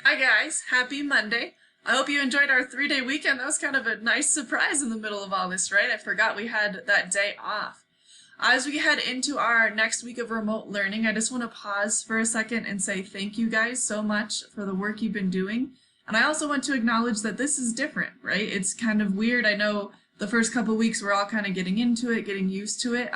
Hi guys, happy Monday. I hope you enjoyed our 3-day weekend. That was kind of a nice surprise in the middle of all this, right? I forgot we had that day off. As we head into our next week of remote learning, I just want to pause for a second and say thank you guys so much for the work you've been doing. And I also want to acknowledge that this is different, right? It's kind of weird. I know the first couple weeks we're all kind of getting into it, getting used to it,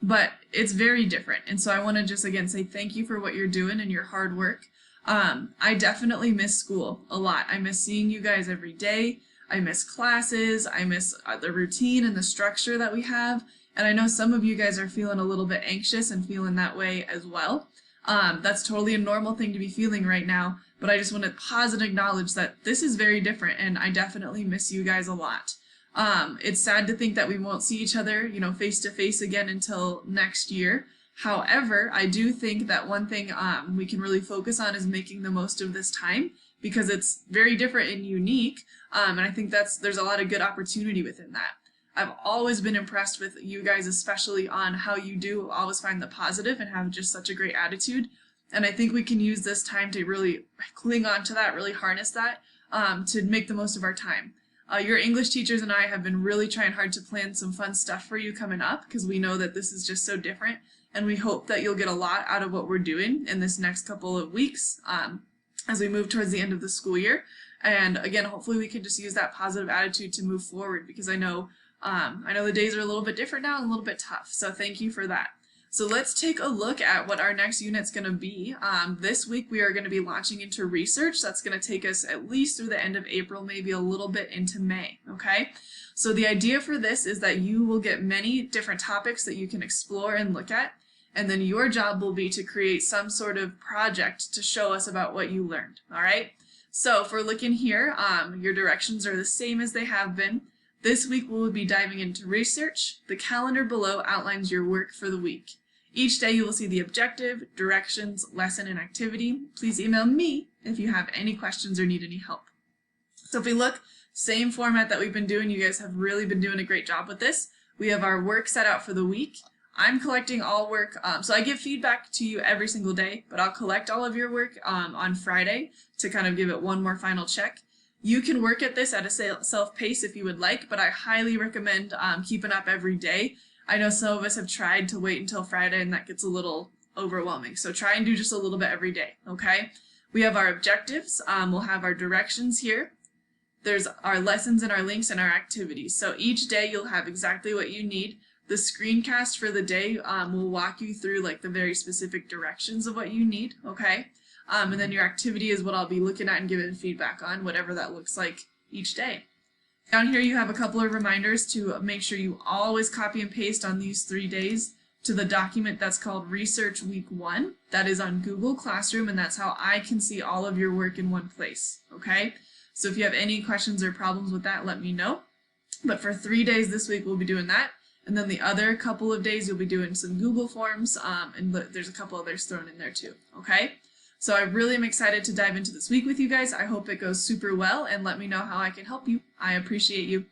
but it's very different. And so I want to just again say thank you for what you're doing and your hard work. I definitely miss school a lot. I miss seeing you guys every day. I miss classes. I miss the routine and the structure that we have. And I know some of you guys are feeling a little bit anxious and feeling that way as well. That's totally a normal thing to be feeling right now, but I just want to pause and acknowledge that this is very different and I definitely miss you guys a lot. It's sad to think that we won't see each other, face to face again until next year. However, I do think that one thing we can really focus on is making the most of this time because it's very different and unique, and I think there's a lot of good opportunity within that. I've always been impressed with you guys, especially on how you do always find the positive and have just such a great attitude, and I think we can use this time to really cling on to that, really harness that, to make the most of our time. Your English teachers and I have been really trying hard to plan some fun stuff for you coming up because we know that this is just so different. And we hope that you'll get a lot out of what we're doing in this next couple of weeks as we move towards the end of the school year. And again, hopefully we can just use that positive attitude to move forward because I know the days are a little bit different now and a little bit tough. So thank you for that. So let's take a look at what our next unit's going to be. This week we are going to be launching into research. That's going to take us at least through the end of April, maybe a little bit into May, okay? So the idea for this is that you will get many different topics that you can explore and look at. And then your job will be to create some sort of project to show us about what you learned, all right? So if we're looking here, your directions are the same as they have been. This week we'll be diving into research. The calendar below outlines your work for the week. Each day you will see the objective, directions, lesson, and activity. Please email me if you have any questions or need any help. So if we look, same format that we've been doing, you guys have really been doing a great job with this. We have our work set out for the week. I'm collecting all work, so I give feedback to you every single day, but I'll collect all of your work on Friday to kind of give it one more final check. You can work at this at a self-pace if you would like, but I highly recommend keeping up every day. I know some of us have tried to wait until Friday and that gets a little overwhelming, so try and do just a little bit every day, okay? We have our objectives, we'll have our directions here. There's our lessons and our links and our activities. So each day you'll have exactly what you need. The screencast for the day will walk you through like the very specific directions of what you need, okay? And then your activity is what I'll be looking at and giving feedback on, whatever that looks like each day. Down here you have a couple of reminders to make sure you always copy and paste on these 3 days to the document that's called Research Week 1. That is on Google Classroom, and that's how I can see all of your work in one place, okay? So if you have any questions or problems with that, let me know. But for 3 days this week we'll be doing that. And then the other couple of days you'll be doing some Google Forms, and there's a couple others thrown in there too, okay? So I really am excited to dive into this week with you guys. I hope it goes super well, and let me know how I can help you. I appreciate you.